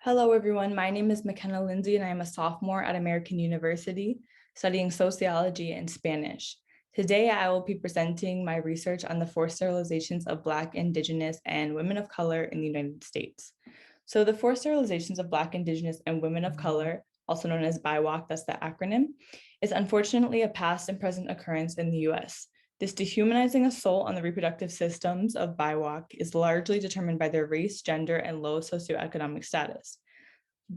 Hello, everyone. My name is Makenna Lindsay, and I am a sophomore at American University studying sociology and Spanish. Today, I will be presenting my research on the forced sterilizations of Black, Indigenous, and women of color in the United States. So the forced sterilizations of Black, Indigenous, and women of color, also known as BIWOC, that's the acronym, is unfortunately a past and present occurrence in the US. This dehumanizing assault on the reproductive systems of BIWOC is largely determined by their race, gender, and low socioeconomic status.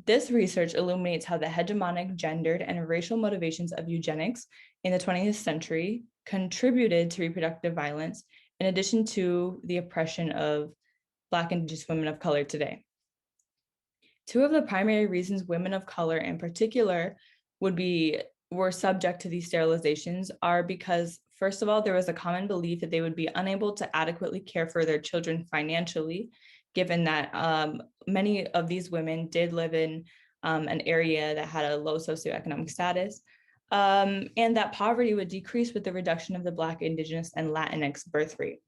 This research illuminates how the hegemonic, gendered, and racial motivations of eugenics in the 20th century contributed to reproductive violence, in addition to the oppression of Black and Indigenous women of color today. Two of the primary reasons women of color in particular were subject to these sterilizations are because, first of all, there was a common belief that they would be unable to adequately care for their children financially, given that many of these women did live in an area that had a low socioeconomic status, and that poverty would decrease with the reduction of the Black, Indigenous, and Latinx birth rate.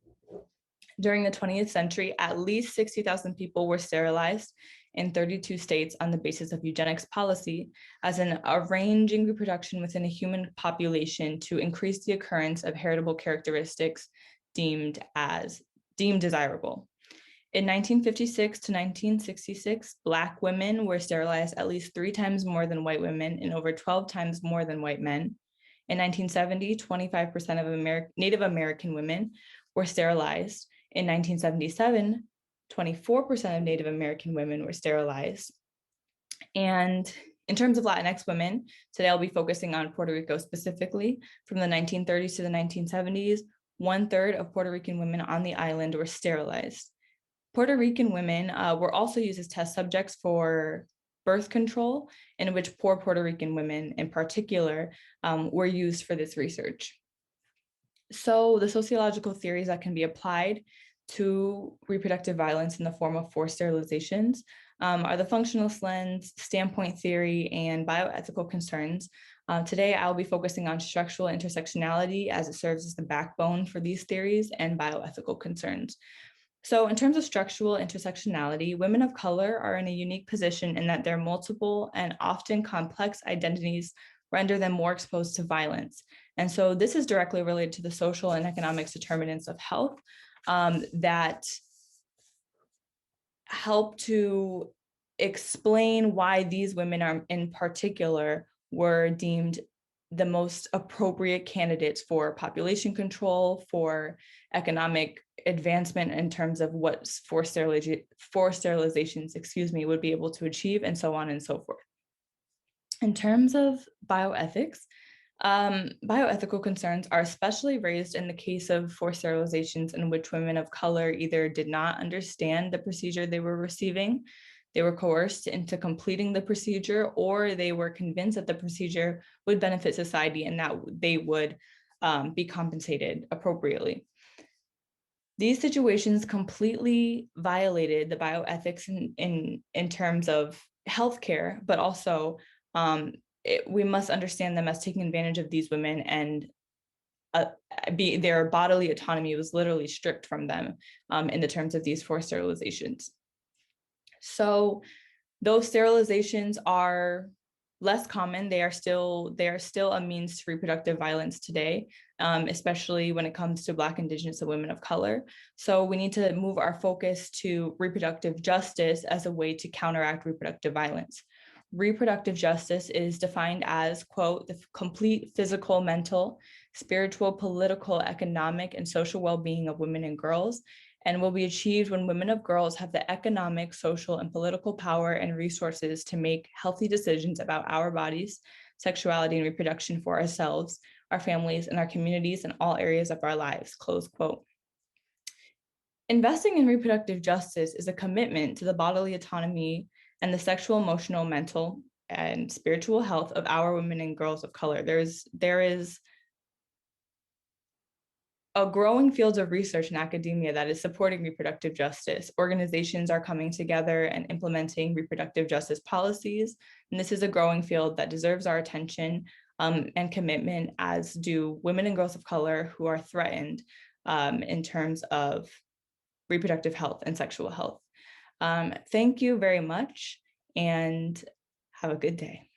During the 20th century, at least 60,000 people were sterilized in 32 states on the basis of eugenics policy as an arranging reproduction within a human population to increase the occurrence of heritable characteristics deemed desirable. In 1956 to 1966, Black women were sterilized at least 3 times more than white women and over 12 times more than white men. In 1970, 25% of Native American women were sterilized. In 1977, 24% of Native American women were sterilized. And in terms of Latinx women, today I'll be focusing on Puerto Rico specifically. From the 1930s to the 1970s, 1/3 of Puerto Rican women on the island were sterilized. Puerto Rican women were also used as test subjects for birth control, in which poor Puerto Rican women in particular were used for this research. So the sociological theories that can be applied to reproductive violence in the form of forced sterilizations are the functionalist lens, standpoint theory, and bioethical concerns. Today, I'll be focusing on structural intersectionality as it serves as the backbone for these theories and bioethical concerns. So in terms of structural intersectionality, women of color are in a unique position in that their multiple and often complex identities render them more exposed to violence. And so this is directly related to the social and economic determinants of health that help to explain why these women are in particular were deemed the most appropriate candidates for population control, for economic advancement in terms of what forced sterilizations, would be able to achieve, and so on and so forth. In terms of bioethics, bioethical concerns are especially raised in the case of forced sterilizations in which women of color either did not understand the procedure they were receiving, they were coerced into completing the procedure, or they were convinced that the procedure would benefit society and that they would be compensated appropriately. These situations completely violated the bioethics in terms of healthcare, but also we must understand them as taking advantage of these women, and their bodily autonomy was literally stripped from them in the terms of these forced sterilizations. So those sterilizations are less common. They are still a means to reproductive violence today, especially when it comes to Black, Indigenous, and women of color. So we need to move our focus to reproductive justice as a way to counteract reproductive violence. Reproductive justice is defined as, quote, the complete physical, mental, spiritual, political, economic, and social well-being of women and girls, and will be achieved when women and girls have the economic, social, and political power and resources to make healthy decisions about our bodies, sexuality, and reproduction for ourselves, our families, and our communities in all areas of our lives, close quote. Investing in reproductive justice is a commitment to the bodily autonomy and the sexual, emotional, mental, and spiritual health of our women and girls of color. There is a growing field of research in academia that is supporting reproductive justice. Organizations are coming together and implementing reproductive justice policies. And this is a growing field that deserves our attention and commitment, as do women and girls of color who are threatened in terms of reproductive health and sexual health. Thank you very much. and have a good day.